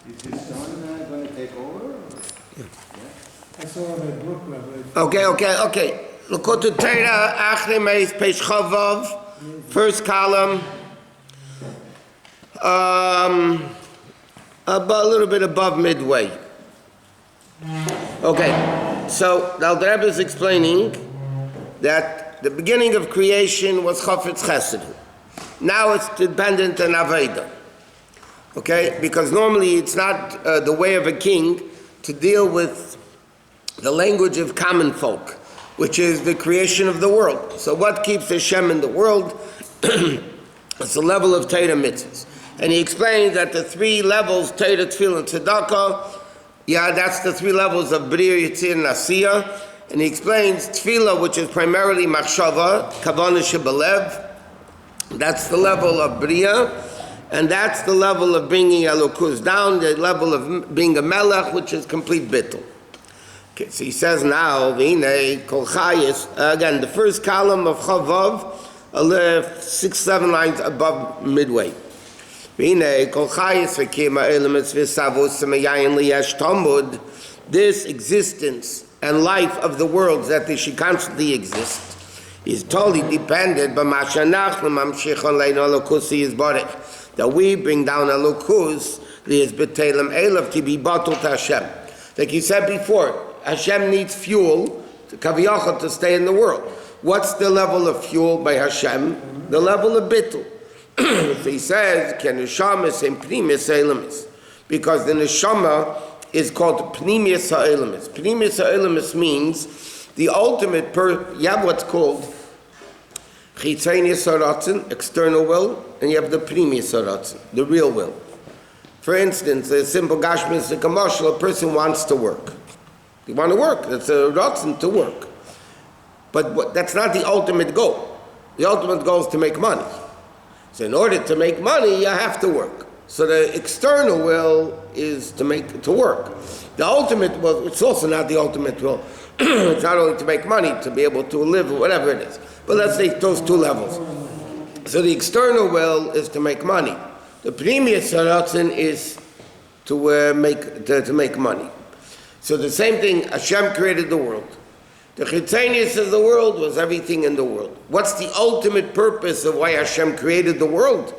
Is his son going to take over? Yeah. I saw the book. Okay. Likutei Torah Acharei Mot, page Chavav, first column. About a little bit above midway. Okay, so now the Rabbi is explaining that the beginning of creation was Chafetz Chesed. Now it's dependent on Aveda. Okay, because normally it's not the way of a king to deal with the language of common folk, which is the creation of the world. So what keeps Hashem in the world? It's the level of Torah mitzvahs. And he explains that the three levels, Torah, Tefillah, and Tzedakah, that's the three levels of Bria, Yitzir, and Asiyah. And he explains Tefillah, which is primarily Machshava, Kavanah Shebelev. That's the level of Bria. And that's the level of bringing Elokus down, the level of being a Melech, which is complete Bittul. Okay, so he says now, V'inei Kol Chayis, again, the first column of Chavav, 6-7 lines above midway. This existence and life of the worlds, that they should constantly exist, is totally dependent that we bring down Elokus, to be bottled to Hashem. Like you said before, Hashem needs fuel to kaviyachal to stay in the world. What's the level of fuel by Hashem? The level of bittul. So he says, "Ken neshamas and pnimis ha'elamis," because the neshama is called pnimis ha'elamis. Pnimis ha'elamis means the ultimate. You have what's called chitzonius haratzon, external will, and you have the pnimis haratzon, the real will. For instance, a simple gashmis kamashal, a person wants to work. They want to work. That's a ratzon to work. But that's not the ultimate goal. The ultimate goal is to make money. So in order to make money, you have to work. So the external will is to work. The ultimate will, it's also not the ultimate will. It's not only to make money, to be able to live, or whatever it is. But let's take those two levels. So the external will is to make money. The previous haratzon is to make money. So the same thing, Hashem created the world. The chitzonius of the world was everything in the world. What's the ultimate purpose of why Hashem created the world?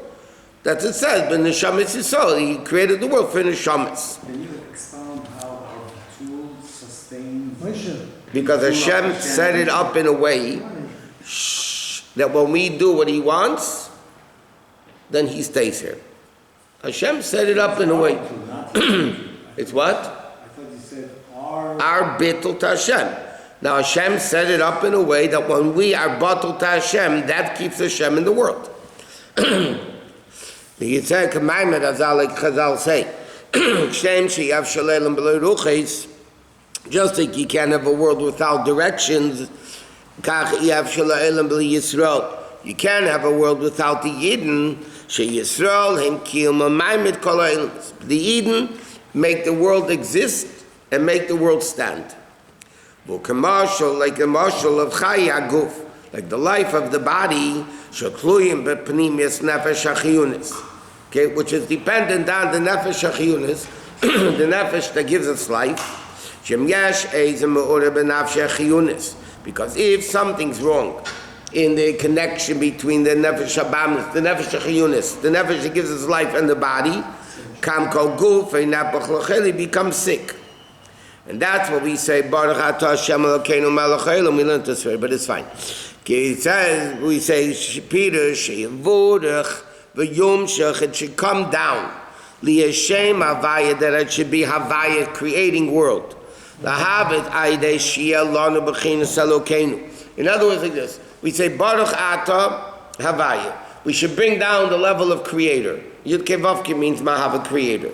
That's it says, but neshamis yisrael, He created the world for neshamis. Can you expound how our tool sustains? Because Hashem set it up in a way that when we do what He wants, then He stays here. Hashem set it up in a way. It's what? I thought you said our bittul to Hashem. Now Hashem set it up in a way that when we are bottled to Hashem, that keeps Hashem in the world. The Yitzhak Maimed, as Chazal say, just like you can't have a world without directions, you can't have a world without the Yidden. The Yidden make the world exist and make the world stand. Like a marshal of Chaya Guf, like the life of the body, okay, which is dependent on the nefesh hachiyunis, the nefesh that gives us life. Because if something's wrong in the connection between the nefesh habamis, the nefesh hachiyunis, the nefesh that gives us life, and the body, kam kol guf becomes sick. And that's what we say, Baruch Atah Hashem Elokeinu Melech Haolam. We learned this way, but it's fine. Okay, it says, we say, Peter, Sheyavorech, V'yomshech, it should come down. Liyashem Havaya, that it should be Havaya, creating world. Lahabit Aidei Shia Lanu B'chinas Elokeinu. In other words, like this, we say, Baruch Atah Havaya. We should bring down the level of creator. Yud Kei Vav Kei means Mahava, creator.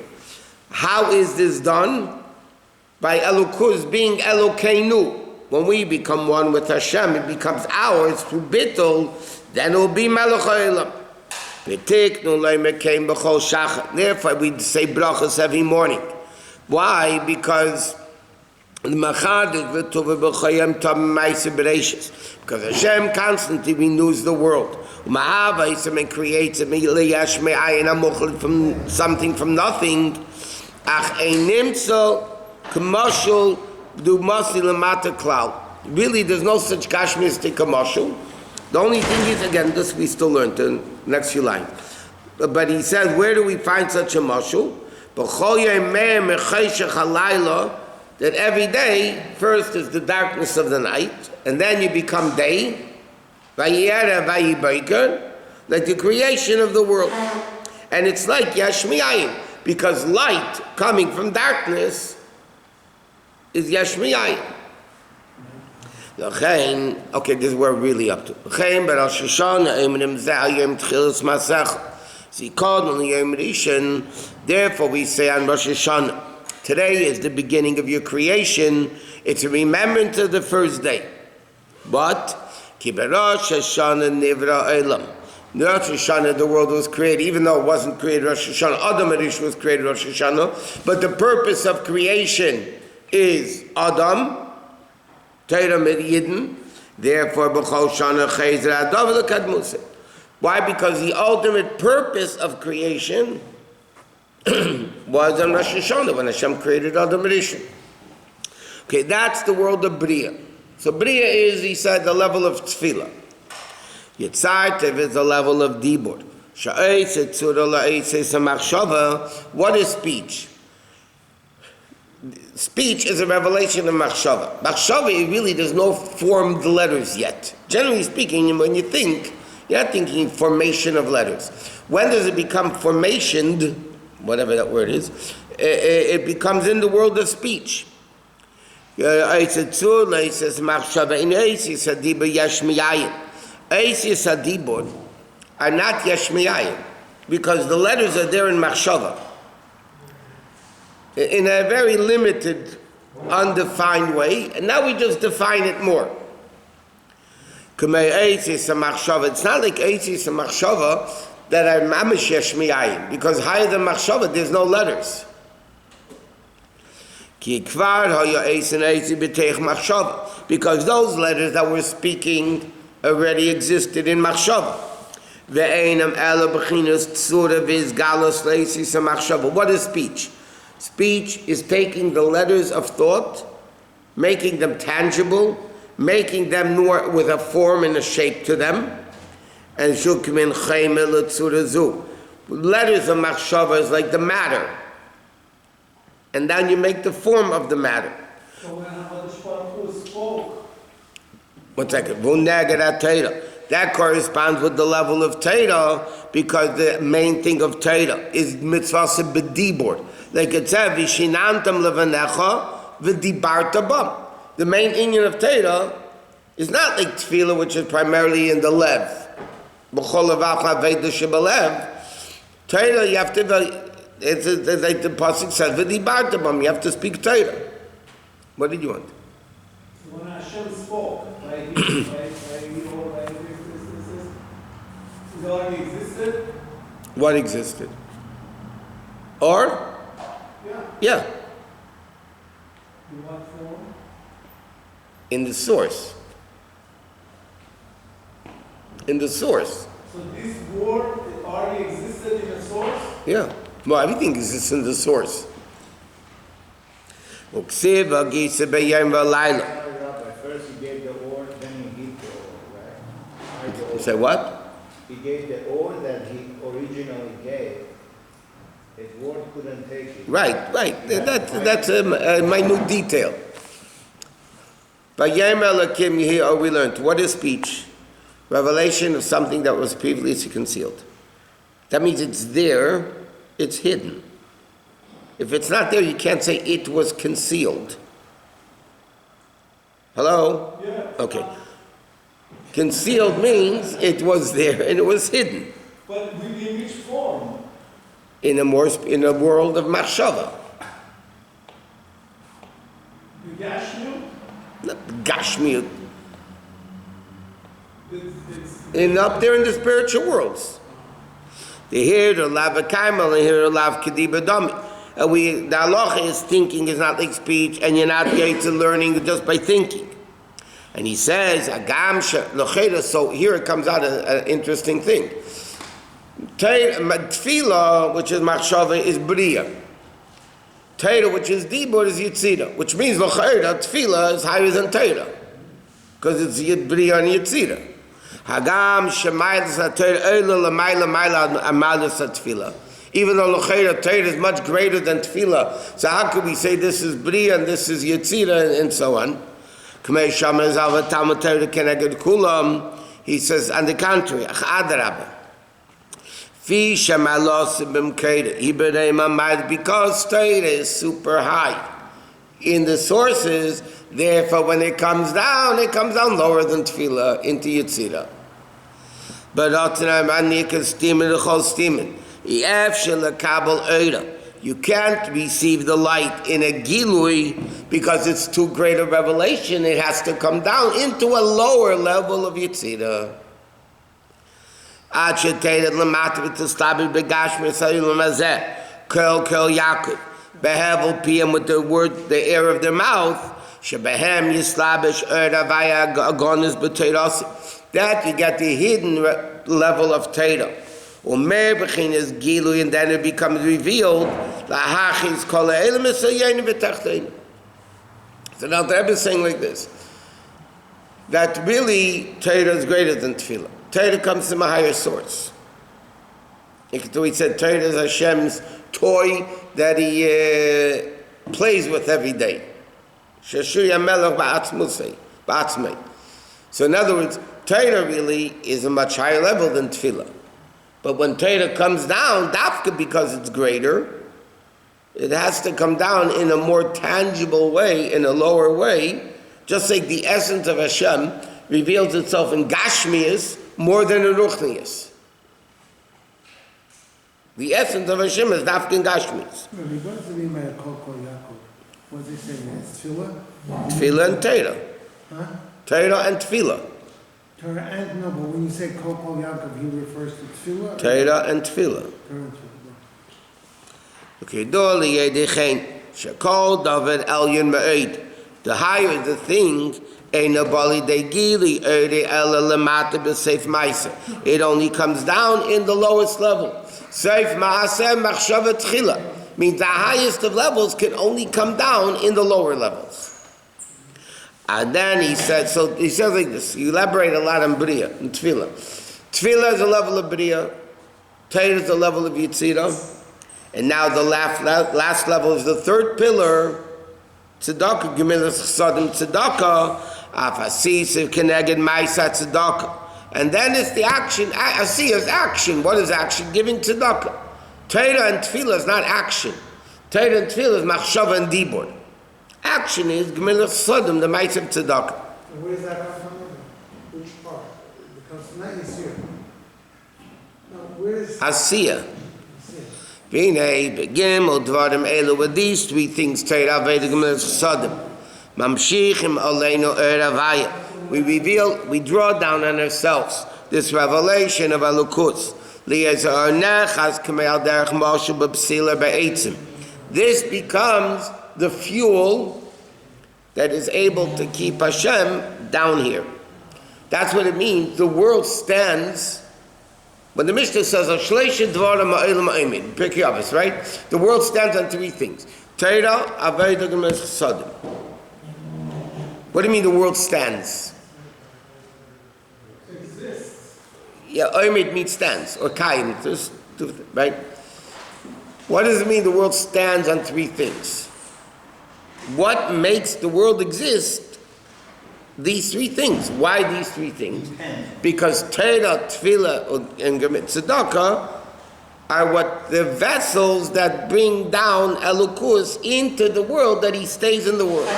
How is this done? By Elokus being Elokeinu. When we become one with Hashem, it becomes ours through Bittul, then it will be Melech Haolam. Therefore we say brachas every morning. Why? Because because Hashem constantly renews the world. And creates from something from nothing. Ach einimtzel commercial do masi lemata klal. Really, there's no such gashmistic commercial. The only thing is, again, this we still learned in the next few lines. But he says, where do we find such a mashal? That every day, first is the darkness of the night, and then you become day, like the creation of the world. And it's like Yashmiyayin, because light coming from darkness is Yashmiyayin. Okay, this is where we're really up to. Therefore we say on Rosh Hashanah, today is the beginning of your creation. It's a remembrance of the first day. But Rosh Hashanah, the world was created, even though it wasn't created Rosh Hashanah. Adam Arish was created Rosh Hashanah. But the purpose of creation is Adam, Torah Yidden. Therefore, why? Because the ultimate purpose of creation was on Rosh Hashanah, when Hashem created Adam Rishon. Okay, that's the world of Bria. So Bria is, he said, the level of Tefillah. Yitzartev is the level of Dibur. What is speech? Speech is a revelation of Machshava. Machshava, really, there's no formed letters yet. Generally speaking, when you think, you're not thinking formation of letters. When does it become formationed, whatever that word is, it becomes in the world of speech. Are not Yashmiyayin, because the letters are there in Machshava, in a very limited, undefined way, and now we just define it more. It's not like Eitzis and Machshava that are Mamish Yashmiyayin, because higher than Machshava there's no letters. Because those letters that we're speaking already existed in Machshava. What is speech? Speech is taking the letters of thought, making them tangible, making them more with a form and a shape to them. And shukmin chaymel tzurazu. Letters of machshava is like the matter. And then you make the form of the matter. So when HaKadosh Baruch Hu spoke, 1 second. That corresponds with the level of Torah, because the main thing of Torah is mitzvah b'dibur. Like it said, Vishinantam levanecha v'dibarta bam. The main inyan of Torah is not like tefillah, which is primarily in the lev. B'chol levacha v'eda shebalev. Torah, you have to, it's like the pasuk says, v'dibarta bam. You have to speak Torah. What did you want? when Hashem spoke, right? It already existed. What existed? Or? Yeah. In what form? In the source. In the source. So this word already existed in the source? Yeah. Well, everything exists in the source. First he gave the word, then he gave the word, right? You say what? He gave the word that he originally gave. His word couldn't take it. Right. That's a minute detail. Vayem Elokim here we learned. What is speech? Revelation of something that was previously concealed. That means it's there, it's hidden. If it's not there, you can't say it was concealed. Hello? Yeah. Okay. Concealed means it was there and it was hidden. But within which form? In a world of machshava. The Gashmiut? Gashmiut. It's And up there in the spiritual worlds. They hear the lav kaimal and hear the lav kediba dami. The halacha is thinking is not like speech, and you're not getting to learning just by thinking. And he says, so here it comes out an interesting thing. Tefillah, which is machshava, is bria. Torah, which is Dibur, is Yetzirah, which means L'chayra, Tefillah is higher than Torah, because it's Bria and Yetzirah. Hagam Shemaylas HaTorah Eila L'mayla Mayla Amalas HaTefillah. Even though L'chayra, Torah is much greater than Tefillah, so how could we say this is Bria and this is Yetzirah and so on? K'mei Shaman Zalva Talmud Torah Keneged Kulam. He says, on the contrary, because Torah is super high in the sources, therefore when it comes down lower than Tefillah into Yetzirah. But you can't receive the light in a Gilui because it's too great a revelation. It has to come down into a lower level of Yetzirah. Behevel piyam with the word, the air of their mouth. Shebehem yislabish eravaya agonis b'teiros. That you get the hidden level of Torah. Umer b'chin is gilui, and then it becomes revealed. Lahachis kol ha'elim esayin v'tachtein. So now the Rebbe is saying like this, that really Torah is greater than Tefillah. Torah comes from a higher source. We said Torah is Hashem's toy that he plays with every day. So in other words, Torah really is a much higher level than Tefillah. But when Torah comes down, dafka because it's greater, it has to come down in a more tangible way, in a lower way, just like the essence of Hashem reveals itself in Gashmias more than in Ruchnias. The essence of Hashem is dafka in Gashmias. What does it mean by a Kol Yaakov? What does it say? It's Tefillah? Tefillah and Torah. Huh? Torah and Tefillah. Torah and, no, but when you say Kol Yaakov, he refers to Tefillah? Torah and Tefillah. Torah and Tefillah. Okay, Doli Yedechen, Shakol David Elyon Ma'id. The higher the thing, it only comes down in the lowest level. Means the highest of levels can only come down in the lower levels. And then he says like this, you elaborate a lot on Bria, and Tefillah. Tefillah is a level of Bria, Torah is a level of Yetzirah, and now the last level is the third pillar, Tzedakah, Gemilas Chsadim Tzedakah, Afasisiv Keneged Maisa Tzedakah. And then it's the action, Asiyah is action. What is action? Giving Tzedakah. Torah and Tefillah is not action. Torah and Tefillah is Machshava and Dibur. Action is Gemilas Chsadim, the Maisa Tzedakah. And where does that come from? Which part? Because not Yisir. No, where is... Asiyah. V'nei begimel dvarim elu, with these three things, Torah, Veda, Gemilas Chsadim. Mamshichim aleinu eravaya. We reveal, we draw down on ourselves this revelation of Elokus. This becomes the fuel that is able to keep Hashem down here. That's what it means. The world stands. When the Mishnah says, Pirkei Avos, right? The world stands on three things. Torah, Avodah, Gemilas Chsadim. What do you mean the world stands? It exists. Yeah, Oimid means stands, or Kaim, right? What does it mean the world stands on three things? What makes the world exist? These three things. Why these three things? Because Torah, Tefillah, and Tzedakah are what the vessels that bring down Elokus into the world, that he stays in the world.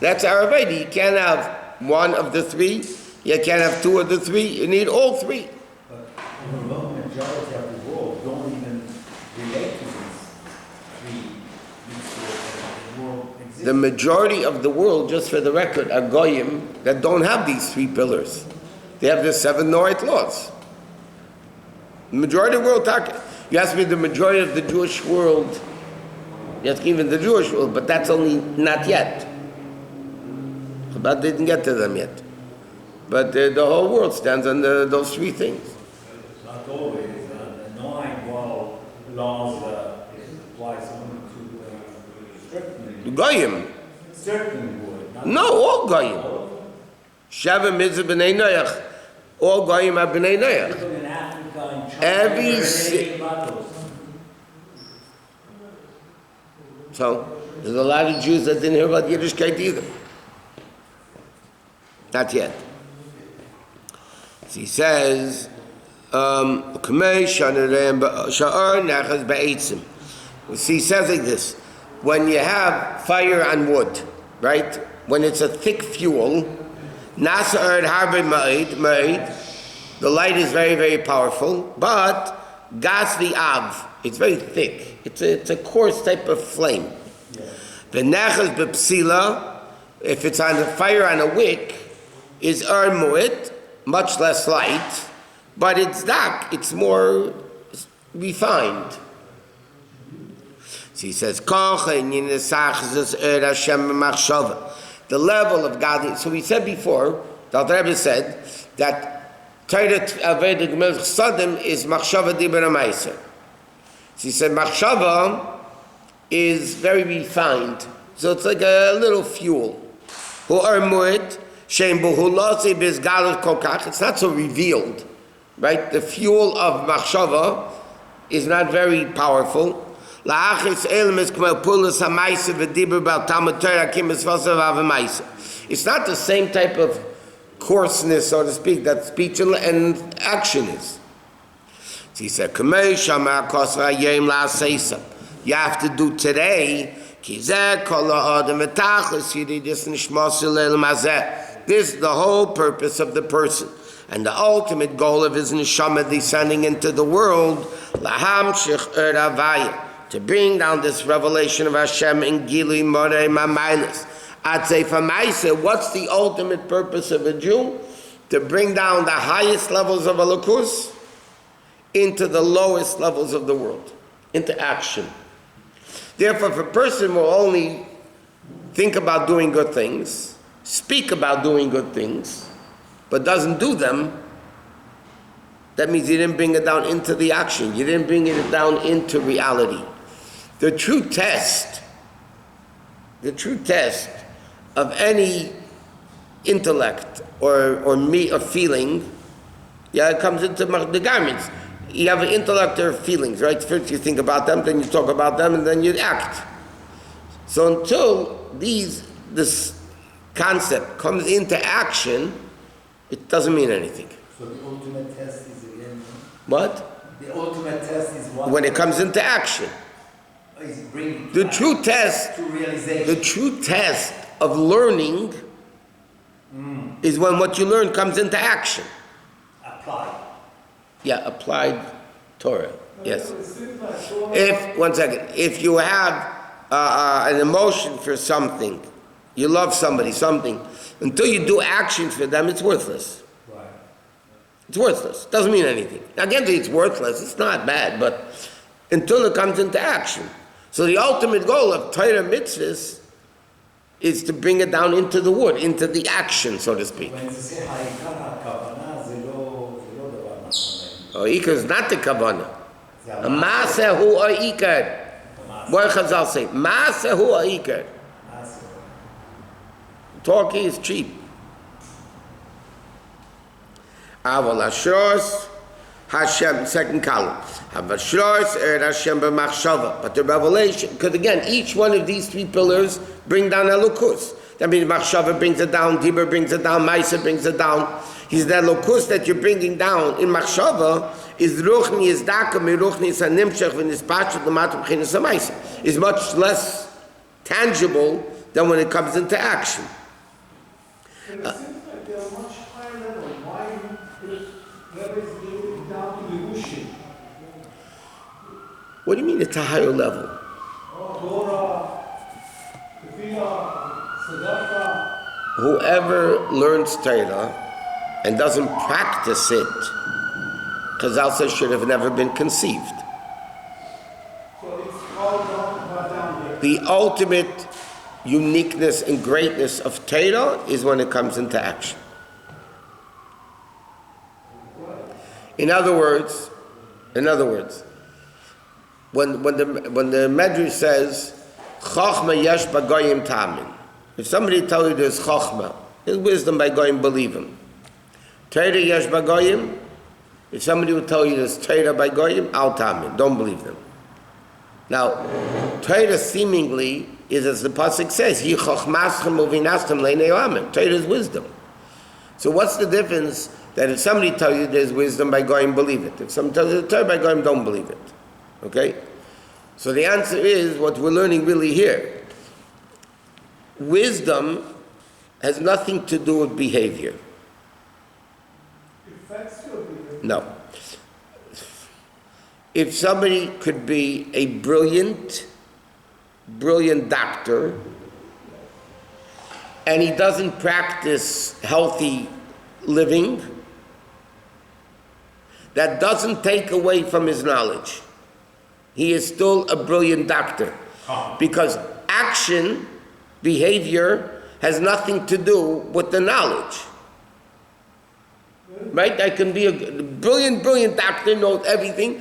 That's our Rabbi. You can't have one of the three. You can't have two of the three. You need all three. But the majority of the world don't even relate to these the world exists. The majority of the world, just for the record, are Goyim that don't have these three pillars. They have the 7 Noahide laws. The majority of the world, you ask me the majority of the Jewish world, you ask even the Jewish world, but that's only not yet. Chabad didn't get to them yet. But the whole world stands on those three things. Not always. The Noahide laws applies only to Certainly. Goyim. Certainly would. Not No, all Goyim. all of them. Sheva mitzvah b'nei Noach. All Goyim are b'nei Noach. People in Africa and China. Every they're si- making bottles. So, there's a lot of Jews that didn't hear about Yiddishkeit either. Not yet. So he says, he says like this, when you have fire on wood, right? When it's a thick fuel, the light is very, very powerful, but gas the av, it's very thick. It's a coarse type of flame. The nechas bepsila, if it's on the fire on a wick, is mu'it, much less light, but it's dark, it's more refined. So he says, the level of godliness. So we said before, the Rabbi said that Torah Acharei Mot is machshava dibur ma'aser. So he said machshava is very refined, so it's like a little fuel. It's not so revealed, right? The fuel of machshava is not very powerful. It's not the same type of coarseness, so to speak, that speech and action is. So he said, you have to do today. This is the whole purpose of the person. And the ultimate goal of his neshama descending into the world, to bring down this revelation of Hashem in Gilui Morei Mamaylis. I'd say for myself, what's the ultimate purpose of a Jew? To bring down the highest levels of Elokus into the lowest levels of the world, into action. Therefore, if a person will only think about doing good things, speak about doing good things, but doesn't do them, that means you didn't bring it down into the action. You didn't bring it down into reality. The true test of any intellect or feeling, it comes into the garments. You have an intellect or feelings, right? First you think about them, then you talk about them, and then you act. So until this concept comes into action, it doesn't mean anything. So the ultimate test is again. What? The ultimate test is what? When it comes into action. Is bringing The true test, to realization. the true test of learning is when what you learn comes into action. Apply. Yeah, applied Torah. Yes. It seems like Torah- If you have an emotion for something, you love somebody, something, until you do action for them, it's worthless. Right. It's worthless. Doesn't mean anything. Now, again, it's worthless. It's not bad, but until it comes into action. So the ultimate goal of Torah mitzvahs is to bring it down into the wood, into the action, so to speak. When you say העיקר הכוונה זה לא דבר נכון. Ikar is not the kavanah. זה Maaseh hu ikar. What Chazal say? Maaseh hu ikar. המעשה. Talking is cheap. Aval Ashros Hashem, second column. Havashros Hashem b'machshava. But the revelation, because again, each one of these three pillars bring down Elokus. That means machshava brings it down, Dibur brings it down, Maisa brings it down. He's the Elokus that you're bringing down in machshava is ruchni, is daka, miruchni, is animshach, v'nispachet, l'matum, chinas, ha'maisa. Is much less tangible than when it comes into action. And it seems like they're much higher level. Why is levels going down to the Rushi? What do you mean it's a higher level? Torah, Tefillah, Tzedakah. Whoever learns Torah and doesn't practice it, Chazal says should have never been conceived. So it's all down there. The ultimate uniqueness and greatness of Torah is when it comes into action. In other words, when the Medrash says Chochma yesh b'goyim tamin. If somebody tells you there's chochma, there's wisdom by goyim, believe him. Torah yesh b'goyim. If somebody would tell you there's Torah by goyim, al tamin, don't believe them. Now, Torah seemingly is, as the pasuk says, Hi chochmaschem uvinastem leinei olamim. Torah is wisdom. So what's the difference that if somebody tells you there's wisdom by goyim, believe it. If somebody tells you the Torah by goyim, don't believe it. Okay? So the answer is what we're learning really here. Wisdom has nothing to do with behavior. Affects your behavior. No. If somebody could be a brilliant doctor, and he doesn't practice healthy living, that doesn't take away from his knowledge. He is still a brilliant doctor. Because action, behavior, has nothing to do with the knowledge. Right? I can be a brilliant doctor, knows everything,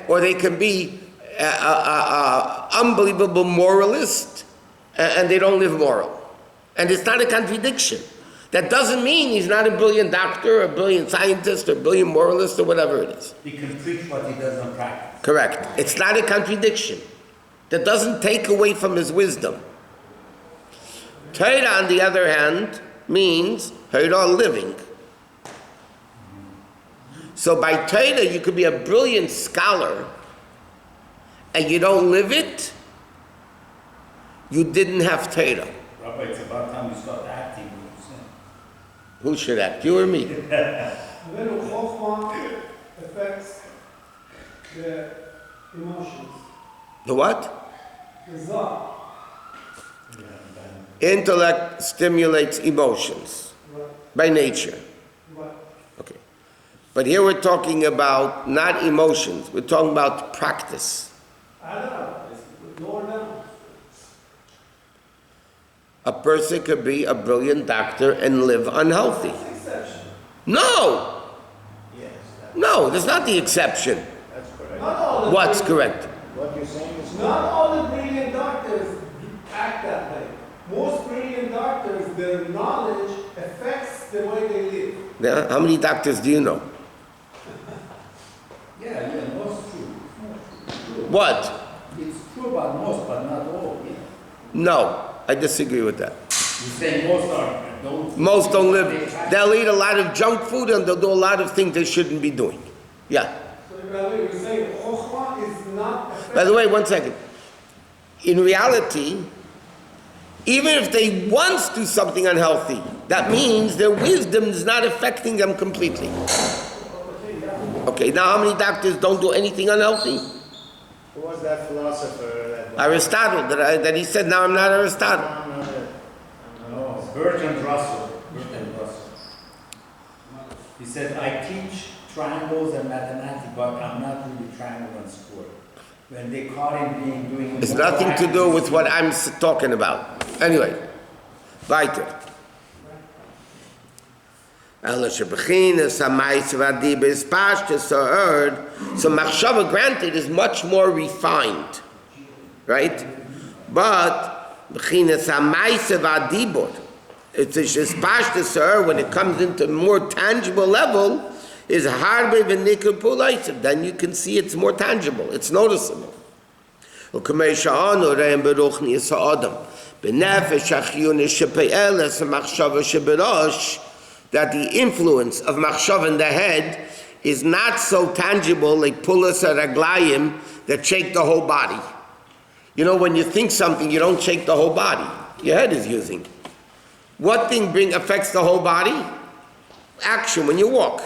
or they can be unbelievable moralist, and they don't live moral. And it's not a contradiction. That doesn't mean he's not a brilliant doctor, a brilliant scientist, or a brilliant moralist, or whatever it is. He can preach what he doesn't practice. Correct. It's not a contradiction. That doesn't take away from his wisdom. Torah, on the other hand, means Torah living. So by Torah, you could be a brilliant scholar, and you don't live it, you didn't have Torah. Rabbi, it's about time you start acting. Who should act, you or me? And then Chokhmah affects the emotions. The what? The Zah. Intellect stimulates emotions Right. by nature. Right. Okay. But here we're talking about not emotions, we're talking about practice. I don't know. Lower down. A person could be a brilliant doctor and live unhealthy. That's the exception. No! Yes, No, that's not the exception. that's correct. Not all the What's brilliant- correct? What you're saying is Not all the brilliant doctors act that way. Most brilliant doctors, their knowledge affects the way they live. Yeah, how many doctors do you know? Yeah, most true. True. What? It's true about most, but not all. Yeah. No, I disagree with that. You say most don't. Most don't live, they'll eat a lot of junk food and they'll do a lot of things they shouldn't be doing. Yeah. So you're saying Chokhmah is not affecting. By the way, one second. In reality, even if they once do something unhealthy, that means their wisdom is not affecting them completely. Okay, now how many doctors don't do anything unhealthy? who was that philosopher that Aristotle, that he said, now I'm not Aristotle. No, Bertrand Russell. He said, I teach triangles and mathematics, but I'm not really triangle and square. When they caught him doing... It's nothing to do with what I'm talking about. Anyway, weiter. So machshava, granted, is much more refined, right? But it's just pashtus, when it comes into a more tangible level, is harbe v'nikr pulaisiv. Then you can see it's more tangible, it's noticeable. That the influence of machshava in the head is not so tangible like pulas or raglayim that shake the whole body. You know, when you think something, you don't shake the whole body. Your head is using. What thing affects the whole body? Action, when you walk.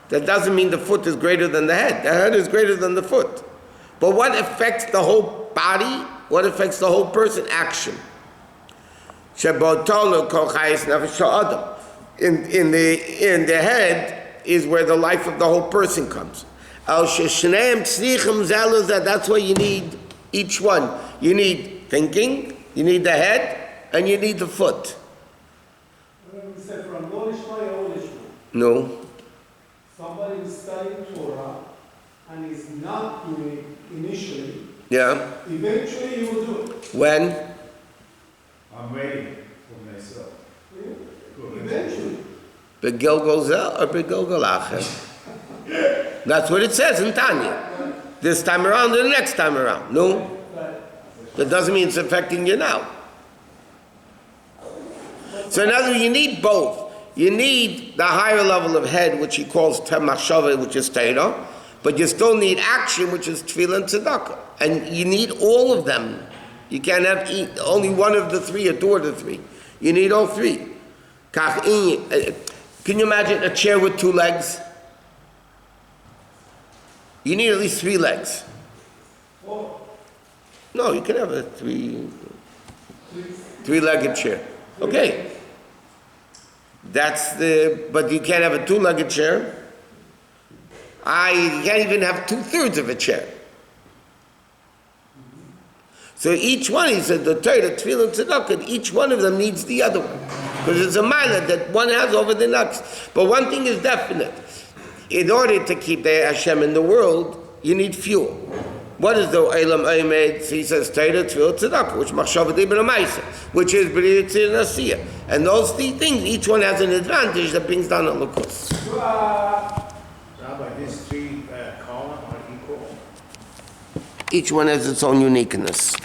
That doesn't mean the foot is greater than the head. The head is greater than the foot. But what affects the whole body? What affects the whole person? Action. In the head is where the life of the whole person comes. That's why you need each one. You need thinking, you need the head, and you need the foot. We said from no lishma or lishma. No. Somebody is studying Torah, and is not doing it initially, Yeah. eventually he will do it. When? I'm waiting for myself. Eventually. Begilgal Zel or Begilgal Acher? That's what it says in Tanya. This time around or the next time around. No? That doesn't mean it's affecting you now. So in other words, you need both. You need the higher level of head, which he calls Machshava, which is Torah, but you still need action, which is Tefillah and Tzedakah. And you need all of them. You can't have only one of the three or two of the three. You need all three. Can you imagine a chair with two legs? You need at least three legs. No, you can have a three-legged chair. Okay. But you can't have a two-legged chair. You can't even have 2/3 of a chair. So each one, he said, the Torah, Tefillah, Tzedakah, each one of them needs the other one. Because it's a milah that one has over the next. But one thing is definite. In order to keep the Hashem in the world, you need fuel. What is the Eilam Eimed? So he says, Torah, Tefillah, Tzedakah, which Machshava Dibur Maisa, which is B'riyah Tzir Nasiya. And those three things, each one has an advantage that brings down a lukus. Rabbi, these three columns are equal. Each one has its own uniqueness.